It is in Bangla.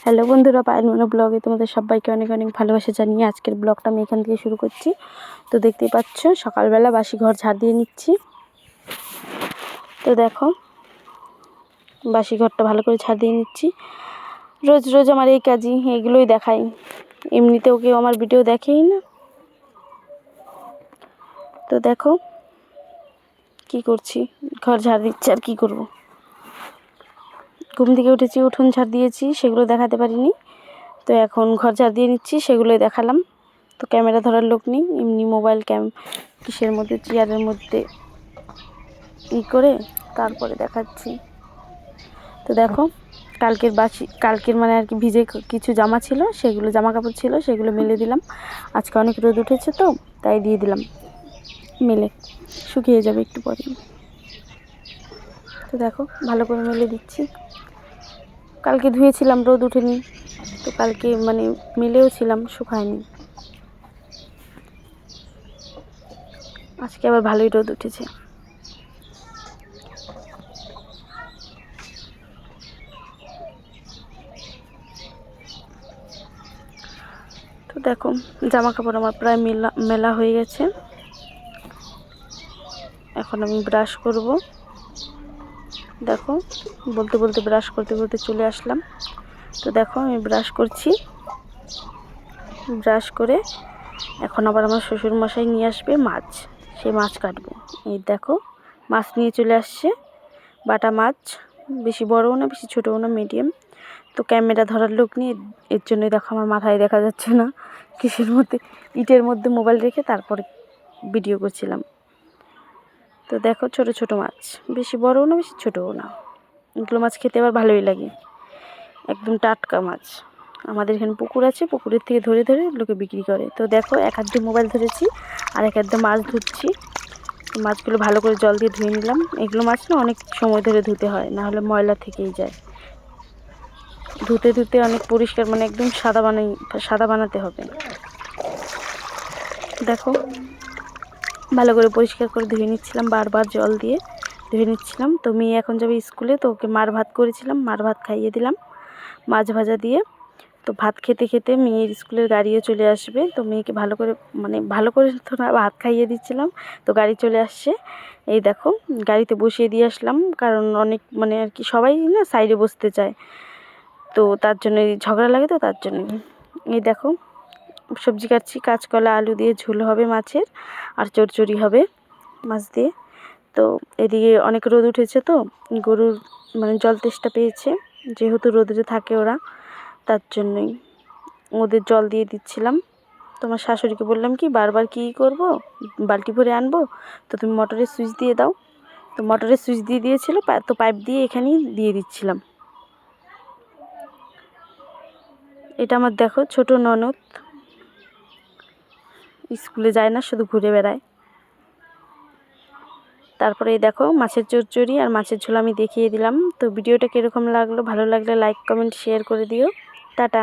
হ্যালো বন্ধুরা, পায়েল মনো ব্লগে তোমাদের সবাইকে অনেক অনেক ভালোবাসা জানিয়ে আজকের ব্লগটা আমি এখান থেকে শুরু করছি। তো দেখতেই পাচ্ছ সকালবেলা বাসি ঘর ঝাড় দিয়ে নিচ্ছি। তো দেখো বাসি ঘরটা ভালো করে ঝাড় দিয়ে নিচ্ছি। রোজ রোজ আমার এই কাজই, এইগুলোই দেখাই। এমনিতেও কেউ আমার ভিডিও দেখেই না। তো দেখো কি করছি, ঘর ঝাড় দিচ্ছি আর কি করব। ঘুম থেকে উঠেছি, উঠোন ঝাড় দিয়েছি, সেগুলো দেখাতে পারিনি। তো এখন ঘর ঝাড় দিয়ে নিচ্ছি, সেগুলোই দেখালাম। তো ক্যামেরা ধরার লোক নেই, এমনি মোবাইল কিসের মধ্যে চেয়ারের মধ্যে করে তারপরে দেখাচ্ছি। তো দেখো কালকের মানে আর কি ভিজে কিছু জামা ছিল, সেগুলো জামা কাপড় ছিল, সেগুলো মেলে দিলাম। আজকে অনেক রোদ উঠেছে তো তাই দিয়ে দিলাম, মেলে শুকিয়ে যাবে একটু পরে। তো দেখো ভালো করে মেলে দিচ্ছি। কালকে ধুয়েছিলাম, রোদ উঠেনি, তো কালকে মানে মেলেও ছিলাম, শুকায়নি। আজকে আবার ভালোই রোদ উঠেছে। তো দেখো জামা কাপড় আমার প্রায় মেলা হয়ে গেছে। এখন আমি ব্রাশ করব। দেখো বলতে বলতে ব্রাশ করতে করতে চলে আসলাম। তো দেখো আমি ব্রাশ করছি। ব্রাশ করে এখন আবার আমার শ্বশুর মশাই নিয়ে আসবে মাছ, সেই মাছ কাটবো। এই দেখো মাছ নিয়ে চলে আসছে, বাটা মাছ, বেশি বড়ও না বেশি ছোটও না, মিডিয়াম। তো ক্যামেরা ধরার লোক নিয়ে, এর জন্যই দেখো আমার মাথায় দেখা যাচ্ছে না, কিসের মধ্যে ইটের মধ্যে মোবাইল রেখে তারপরে ভিডিও করছিলাম। তো দেখো ছোট ছোট মাছ, বেশি বড়ও না বেশি ছোটও না। এগুলো মাছ খেতে আবার ভালোই লাগে, একদম টাটকা মাছ। আমাদের এখানে পুকুর আছে, পুকুরের থেকে ধরে ধরে লোকে বিক্রি করে। তো দেখো এক হাত দিয়ে মোবাইল ধরেছি আর এক হাত দিয়ে মাছ ধুচ্ছি। মাছগুলো ভালো করে জল দিয়ে ধুয়ে নিলাম। এগুলো মাছ না অনেক সময় ধরে ধুতে হয়, না হলে ময়লা থেকেই যায়। ধুতে ধুতে অনেক পরিষ্কার, মানে একদম সাদা বানাতে হবে। দেখো ভালো করে পরিষ্কার করে ধুয়ে নিচ্ছিলাম, বারবার জল দিয়ে ধুয়ে নিচ্ছিলাম। তো মেয়ে এখন যাবে স্কুলে, তো ওকে মার ভাত করেছিলাম, মার ভাত খাইয়ে দিলাম মাছ ভাজা দিয়ে। তো ভাত খেতে খেতে মেয়ের স্কুলের গাড়িও চলে আসবে। তো মেয়েকে ভালো করে তো না, ভাত খাইয়ে দিচ্ছিলাম। তো গাড়ি চলে আসছে, এই দেখো গাড়িতে বসিয়ে দিয়ে আসলাম, কারণ অনেক মানে আর কি সবাই না সাইডে বসতে চায়, তো তার জন্য ঝগড়া লাগে, তো তার জন্য এই দেখো সবজি কাটছি। কাঁচকলা আলু দিয়ে ঝোল হবে মাছের, আর চচ্চড়ি হবে মাছ দিয়ে। তো এদিকে অনেক রোদ উঠেছে, তো গরুর মানে জল তেষ্টা পেয়েছে, যেহেতু রোদে থাকে ওরা, তার জন্যই ওদের জল দিয়ে দিচ্ছিলাম। তোমার শাশুড়িকে বললাম কি বারবার কী করব, বালতি ভরে আনবো, তো তুমি মোটরের সুইচ দিয়ে দাও। তো মোটরের সুইচ দিয়ে দিয়েছিলো, তো পাইপ দিয়ে এখানেই দিয়ে দিচ্ছিলাম। এটা আমার দেখো ছোট ননদ, স্কুলে যায় না, শুধু ঘুরে বেড়ায়। তারপরে এই দেখো মাছের চচ্চড়ি আর মাছের ঝোল আমি দেখিয়ে দিলাম। তো ভিডিওটা কীরকম লাগলো, ভালো লাগলে লাইক কমেন্ট শেয়ার করে দিও। টাটা।